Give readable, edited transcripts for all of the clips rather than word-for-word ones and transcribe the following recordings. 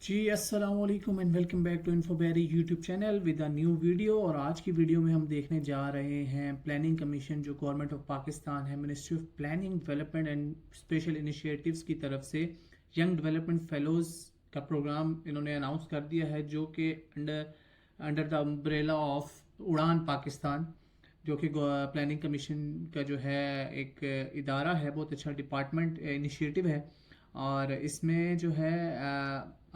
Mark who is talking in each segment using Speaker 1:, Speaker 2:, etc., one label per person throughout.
Speaker 1: जी अस्सलाम वालेकुम and welcome back to Infoberry YouTube channel with a new video. और आज की वीडियो में हम देखने जा रहे हैं प्लानिंग कमीशन जो गवर्नमेंट ऑफ पाकिस्तान है, ministry of planning development and special initiatives की तरफ से यंग डेवलपमेंट फेलोज का प्रोग्राम इन्होंने अनाउंस कर दिया है, जो कि under under the umbrella of उड़ान पाकिस्तान, जो कि प्लानिंग कमीशन का जो है एक इदारा है, बहुत अच्छा डिपार्टमेंट इनिशिएटिव है। और इसमें जो है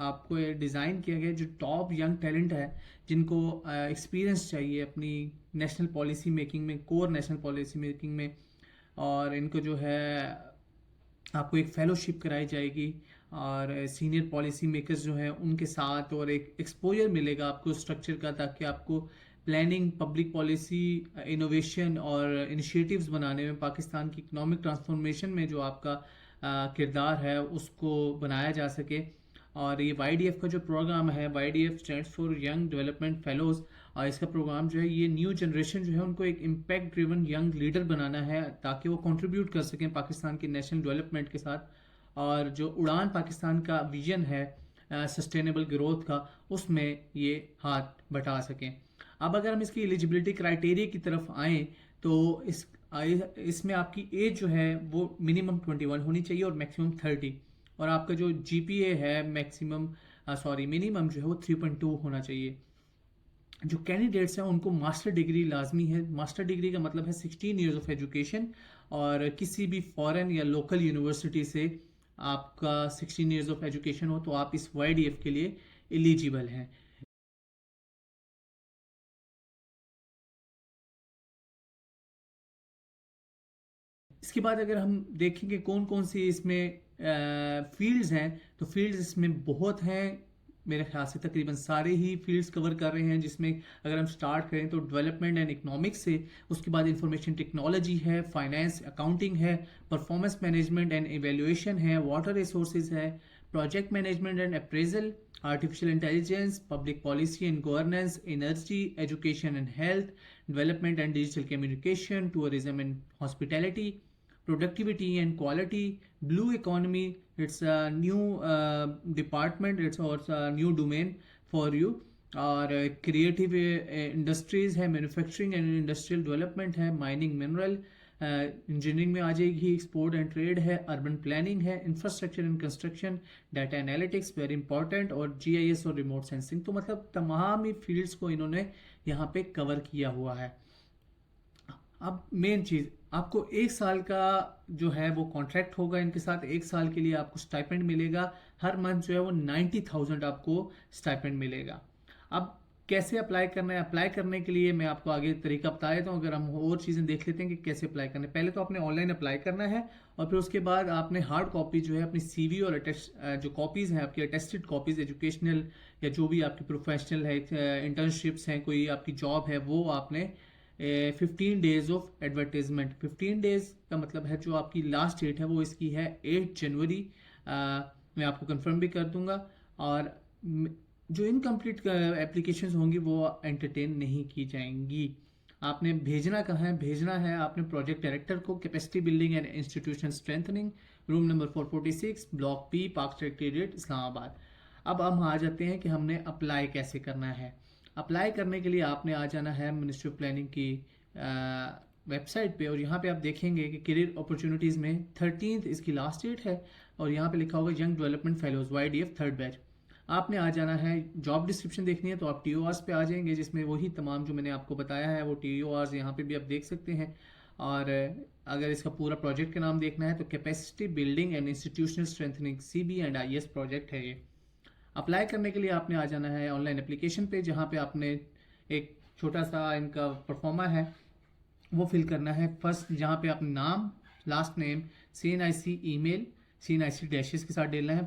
Speaker 1: आपको ये डिज़ाइन किया गया जो टॉप यंग टैलेंट है, जिनको एक्सपीरियंस चाहिए अपनी नेशनल पॉलिसी मेकिंग में, कोर नेशनल पॉलिसी मेकिंग में। और इनको जो है आपको एक फेलोशिप कराई जाएगी और सीनियर पॉलिसी मेकर्स जो हैं उनके साथ, और एक एक्सपोजर मिलेगा आपको स्ट्रक्चर का, ताकि आपको प्लानिंग, पब्लिक पॉलिसी, इनोवेशन और इनिशिएटिव्स बनाने में, पाकिस्तान की इकोनॉमिक ट्रांसफॉर्मेशन में जो आपका किरदार है उसको बनाया जा सके। और ये YDF का जो प्रोग्राम है, YDF stands for young development fellows, और इसका प्रोग्राम जो है ये न्यू जनरेशन जो है उनको एक इम्पैक्ट ड्रिवन यंग लीडर बनाना है, ताकि वो कंट्रीब्यूट कर सकें पाकिस्तान की नेशनल डेवलपमेंट के साथ। और जो उड़ान पाकिस्तान का विजन है सस्टेनेबल ग्रोथ का, उसमें ये हाथ बटा सकें। अब अगर हम इसकी एलिजिबिलिटी क्राइटेरिया की तरफ आएँ तो इसमें आपकी एज जो है वो मिनिमम 21 होनी चाहिए और मैक्सिमम 30। और आपका जो GPA है मिनिमम जो है वो 3.2 होना चाहिए। जो कैंडिडेट्स हैं उनको मास्टर डिग्री लाजमी है। मास्टर डिग्री का मतलब है 16 ईयर्स ऑफ एजुकेशन, और किसी भी फॉरेन या लोकल यूनिवर्सिटी से आपका 16 ईयर्स ऑफ एजुकेशन हो तो आप इस YDF के लिए एलिजिबल हैं। इसके बाद अगर हम देखेंगे कौन कौन सी इसमें फील्ड्स हैं, तो फील्ड्स इसमें बहुत हैं। मेरे ख्याल से तकरीबन सारे ही फील्ड्स कवर कर रहे हैं, जिसमें अगर हम स्टार्ट करें तो डेवलपमेंट एंड इकोनॉमिक्स से, उसके बाद इंफॉर्मेशन टेक्नोलॉजी है, फाइनेंस अकाउंटिंग है, परफॉर्मेंस मैनेजमेंट एंड इवेल्युएशन है, वाटर रिसोर्सेज है, project management and appraisal, artificial intelligence, public policy and governance, energy, education and health, development and digital communication, tourism and hospitality, productivity and quality, blue economy. It's a new department, it's also a new domain for you। और creative industries है, manufacturing and industrial development है, mining, mineral engineering में आ जाएगी, export and trade है, urban planning है, infrastructure and construction, data analytics very important, और GIS और remote sensing. तो मतलब तमाम ही फील्ड्स को इन्होंने यहाँ पे कवर किया हुआ है। अब मेन चीज़, आपको 1 साल का जो है वो कॉन्ट्रैक्ट होगा इनके साथ। 1 साल के लिए आपको स्टाइपेंड मिलेगा, हर मंथ जो है वो 90,000 आपको स्टाइपेंड मिलेगा। अब कैसे अप्लाई करना है? अप्लाई करने के लिए मैं आपको आगे तरीका बता देता हूँ। अगर हम और चीज़ें देख लेते हैं कि कैसे अप्लाई करना है। पहले तो आपने ऑनलाइन अप्लाई करना है, और फिर उसके बाद आपने हार्ड कॉपी जो है अपनी CV और जो कॉपीज़ हैं आपकी अटेस्टेड कॉपीज़, एजुकेशनल या जो भी आपकी प्रोफेशनल है, इंटर्नशिप्स हैं, कोई आपकी जॉब है, वो आपने 15 डेज ऑफ एडवर्टीजमेंट। 15 डेज का मतलब है जो आपकी लास्ट डेट है वो इसकी है 8 जनवरी। मैं आपको कंफर्म भी कर दूंगा। और जो इनकम्प्लीट एप्लीकेशंस होंगी वो एंटरटेन नहीं की जाएंगी। आपने भेजना कहाँ है? भेजना है आपने प्रोजेक्ट डायरेक्टर को, capacity building and institution strengthening, room number 446, block P, park secretariat, Islamabad. अब हम आ जाते हैं कि हमने अप्लाई कैसे करना है। अप्लाई करने के लिए आपने आ जाना है मिनिस्ट्री ऑफ प्लानिंग की वेबसाइट पे, और यहाँ पे आप देखेंगे कि करियर अपॉर्चुनिटीज़ में 13th इसकी लास्ट डेट है, और यहाँ पे लिखा होगा young development fellows YDF 3rd batch. आपने आ जाना है, जॉब डिस्क्रिप्शन देखनी है तो आप TORs पे आ जाएंगे, जिसमें वही तमाम जो मैंने आपको बताया है वो TORs यहाँ पे भी आप देख सकते हैं। और अगर इसका पूरा प्रोजेक्ट का नाम देखना है तो capacity building and institutional strengthening CB and IS project है ये। अप्लाई करने के लिए आपने आ जाना है ऑनलाइन एप्लीकेशन पे, जहाँ पे आपने एक छोटा सा इनका परफॉर्मा है वो फिल करना है। फर्स्ट जहाँ पे अपना नाम, last name, CNIC email, CNIC dashes के साथ देना है,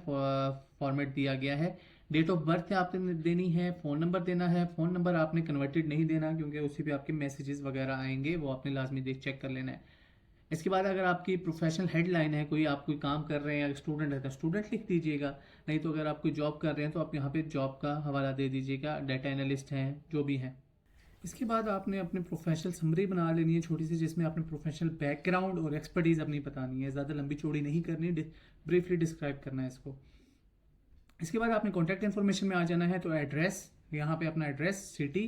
Speaker 1: फॉर्मेट दिया गया है। डेट ऑफ बर्थ है आपने देनी है, फ़ोन नंबर देना है। फ़ोन नंबर आपने कन्वर्टेड नहीं देना, क्योंकि उसी पे आपके मैसेजेस वगैरह आएंगे, वो आपने लाजमी देख चेक कर लेना है। इसके बाद अगर आपकी प्रोफेशनल हेडलाइन है, कोई आप कोई काम कर रहे हैं या स्टूडेंट है तो स्टूडेंट लिख दीजिएगा, नहीं तो अगर आप कोई जॉब कर रहे हैं तो आप यहाँ पे जॉब का हवाला दे दीजिएगा, डाटा एनालिस्ट हैं जो भी हैं। इसके बाद आपने अपने प्रोफेशनल समरी बना लेनी है छोटी सी, जिसमें आपने प्रोफेशनल बैकग्राउंड और एक्सपर्टीज अपनी बतानी है, ज़्यादा लंबी चौड़ी नहीं करनी, ब्रीफली डिस्क्राइब करना है इसको। इसके बाद आपने कॉन्टैक्ट इन्फॉर्मेशन में आ जाना है, तो एड्रेस, यहाँ पे अपना एड्रेस, सिटी,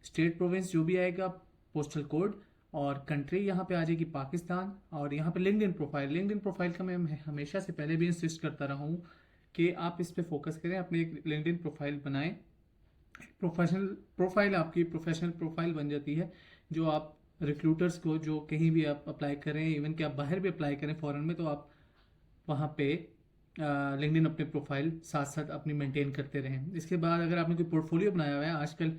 Speaker 1: स्टेट, प्रोविंस जो भी आएगा, पोस्टल कोड, और कंट्री यहाँ पे आ जाएगी पाकिस्तान। और यहाँ पे लिंक्डइन प्रोफाइल, लिंक्डइन प्रोफाइल का मैं हमेशा से पहले भी इंसिस्ट करता रहा हूँ कि आप इस पर फोकस करें, अपनी एक लिंक्डइन प्रोफाइल बनाएं। प्रोफेशनल प्रोफाइल आपकी प्रोफेशनल प्रोफाइल बन जाती है, जो आप रिक्रूटर्स को, जो कहीं भी आप अप्लाई करें, इवन कि आप बाहर भी अप्लाई करें फॉरेन में, तो आप वहाँ पे लिंक्डइन अपने प्रोफाइल साथ साथ अपनी मेंटेन करते रहें। इसके बाद अगर आपने कोई पोर्टफोलियो बनाया हुआ है आजकल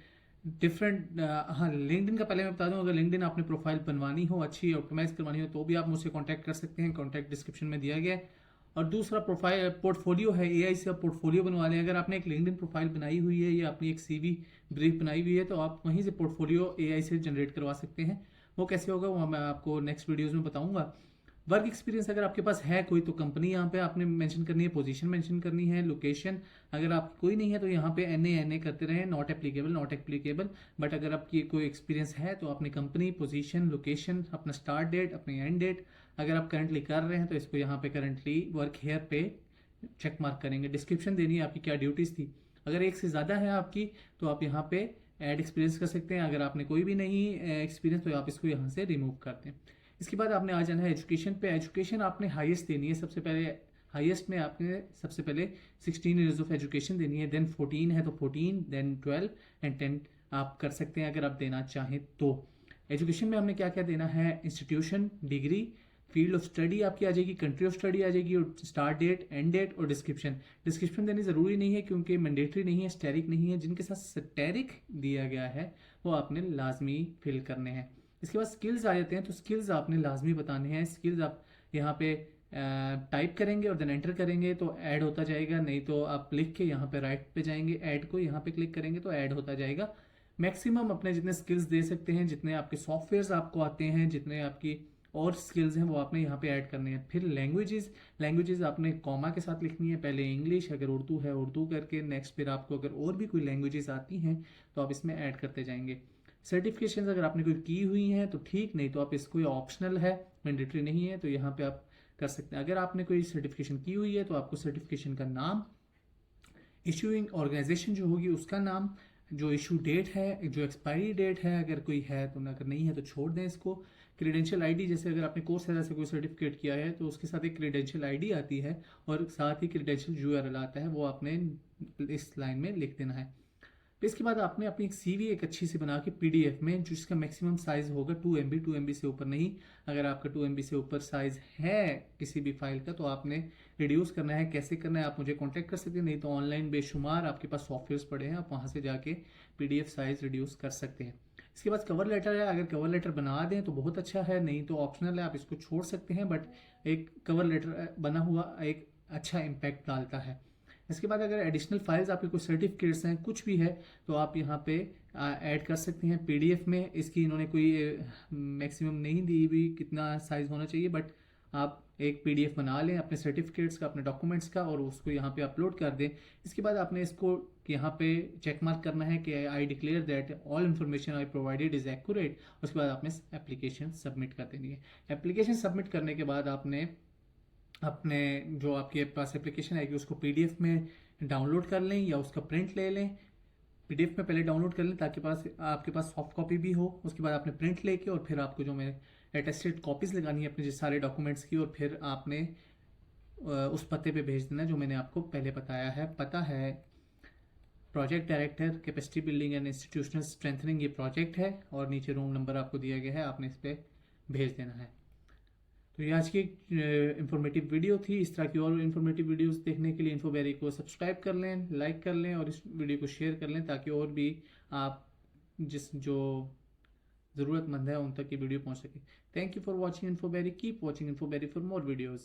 Speaker 1: डिफरेंट, हाँ लिंक्डइन का पहले मैं बता दूं, अगर लिंक्डइन आपने प्रोफाइल बनवानी हो, अच्छी ऑप्टिमाइज करवानी हो, तो भी आप मुझसे कांटेक्ट कर सकते हैं, कांटेक्ट डिस्क्रिप्शन में दिया गया है। और दूसरा प्रोफाइल पोर्टफोलियो है, एआई से आप पोर्टफोलियो बनवा लें। अगर आपने एक लिंक्डइन प्रोफाइल बनाई हुई है या अपनी एक सीवी ब्रीफ बनाई हुई है, तो आप वहीं से पोर्टफोलियो एआई से जनरेट करवा सकते हैं। वो कैसे होगा वो मैं आपको नेक्स्ट वीडियोज़ में बताऊंगा। वर्क एक्सपीरियंस अगर आपके पास है कोई, तो कंपनी यहाँ पे आपने मेंशन करनी है, पोजीशन मेंशन करनी है, लोकेशन। अगर आप कोई नहीं है तो यहाँ पे NA करते रहे, not applicable not applicable. But अगर आपकी कोई एक्सपीरियंस है तो अपनी कंपनी, पोजीशन, लोकेशन, अपना स्टार्ट डेट, अपनी एंड डेट। अगर आप करंटली कर रहे हैं तो इसको यहाँ पे करंटली वर्क हेयर पे चेक मार्क करेंगे। डिस्क्रिप्शन देनी है आपकी क्या ड्यूटीज़ थी। अगर एक से ज़्यादा है आपकी तो आप यहाँ पे ऐड एक्सपीरियंस कर सकते हैं। अगर आपने कोई भी नहीं एक्सपीरियंस तो आप इसको यहाँ से रिमूव करते हैं। इसके बाद आपने आ जाना है एजुकेशन पे। एजुकेशन आपने हाईएस्ट देनी है सबसे पहले। हाईएस्ट में आपने सबसे पहले 16 ईयर्स ऑफ एजुकेशन देनी है, देन 14 है तो 14, देन 12 एंड 10 आप कर सकते हैं अगर आप देना चाहें तो। एजुकेशन में हमने क्या क्या देना है, institution, degree, field of study आपकी आ जाएगी, कंट्री ऑफ स्टडी आ जाएगी, और स्टार्ट डेट, एंड डेट, और डिस्क्रिप्शन। डिस्क्रिप्शन देनी ज़रूरी नहीं है क्योंकि मैंडेटरी नहीं है, स्टैरिक नहीं है। जिनके साथ स्टैरिक दिया गया है वो आपने लाजमी फिल करने हैं। इसके बाद स्किल्स आ जाते हैं, तो स्किल्स आपने लाजमी बताने हैं। स्किल्स आप यहाँ पे टाइप करेंगे और देन एंटर करेंगे तो ऐड होता जाएगा, नहीं तो आप लिख के यहाँ पे राइट पे जाएंगे, ऐड को यहाँ पे क्लिक करेंगे तो ऐड होता जाएगा। मैक्सिमम अपने जितने स्किल्स दे सकते हैं, जितने आपके सॉफ्टवेयर्स आपको आते हैं, जितने आपकी और स्किल्स हैं, वो आपने यहाँ पे ऐड करने हैं। फिर लैंग्वेजेस आपने कॉमा के साथ लिखनी है, पहले इंग्लिश, अगर उर्दू है उर्दू करके, नेक्स्ट फिर आपको अगर और भी कोई लैंग्वेजेस आती हैं तो आप इसमें ऐड करते जाएंगे। सर्टिफिकेशन अगर आपने कोई की हुई हैं तो ठीक, नहीं तो आप इसको ऑप्शनल है, मैंडेटरी नहीं है, तो यहाँ पे आप कर सकते हैं। अगर आपने कोई सर्टिफिकेशन की हुई है तो आपको सर्टिफिकेशन का नाम, इशूइंग ऑर्गेनाइजेशन जो होगी उसका नाम, जो इशू डेट है, जो एक्सपायरी डेट है अगर कोई है तो, अगर नहीं है तो छोड़ दें इसको। क्रीडेंशियल आईडी, जैसे अगर आपने कोर्सेरा से कोई सर्टिफिकेट किया है तो उसके साथ एक क्रीडेंशियल आईडी आती है और साथ ही क्रीडेंशियल URL आता है, वो आपने इस लाइन में लिख देना है। तो इसके बाद आपने अपनी एक CV एक अच्छी सी बना के PDF में, जिसका मैक्सिमम साइज होगा 2 MB से ऊपर नहीं। अगर आपका 2 MB से ऊपर साइज है किसी भी फाइल का तो आपने रिड्यूस करना है। कैसे करना है आप मुझे कांटेक्ट कर सकते हैं, नहीं तो ऑनलाइन बेशुमार आपके पास सॉफ्टवेयर्स पड़े हैं, आप वहाँ से जाके PDF साइज रिड्यूस कर सकते हैं। इसके बाद कवर लेटर है, अगर कवर लेटर बना दें तो बहुत अच्छा है, नहीं तो ऑप्शनल है, आप इसको छोड़ सकते हैं। बट एक कवर लेटर बना हुआ एक अच्छा इम्पैक्ट डालता है। इसके बाद अगर एडिशनल फाइल्स आपके कोई सर्टिफिकेट्स हैं, कुछ भी है, तो आप यहाँ पे ऐड कर सकते हैं PDF में। इसकी इन्होंने कोई मैक्सिमम नहीं दी हुई कितना साइज होना चाहिए, बट आप एक PDF बना लें अपने सर्टिफिकेट्स का, अपने डॉक्यूमेंट्स का, और उसको यहाँ पे अपलोड कर दें। इसके बाद आपने इसको यहाँ पे चेक मार्क करना है कि I declare that all information I provided is accurate. उसके बाद आपने एप्लीकेशन सबमिट कर देनी है। एप्लीकेशन सबमिट करने के बाद आपने अपने जो आपके पास एप्लीकेशन आएगी उसको PDF में डाउनलोड कर लें या उसका प्रिंट ले लें। PDF में पहले डाउनलोड कर लें ताकि आपके पास सॉफ्ट कॉपी भी हो। उसके बाद आपने प्रिंट लेके और फिर आपको जो मैं अटेस्टेड कॉपीज लगानी है अपने सारे डॉक्यूमेंट्स की, और फिर आपने उस पते पे भेज देना जो मैंने आपको पहले बताया है। पता है project director, capacity building and institutional strengthening, ये प्रोजेक्ट है, और नीचे रूम नंबर आपको दिया गया है, आपने इस पर भेज देना है। तो ये आज की इन्फॉर्मेटिव वीडियो थी। इस तरह की और इन्फॉर्मेटिव वीडियोस देखने के लिए इन्फोबेरी को सब्सक्राइब कर लें, लाइक कर लें, और इस वीडियो को शेयर कर लें ताकि और भी आप जो ज़रूरतमंद है उन तक ये वीडियो पहुंच सके। Thank you for watching Infoberry. Keep watching Infoberry for more videos.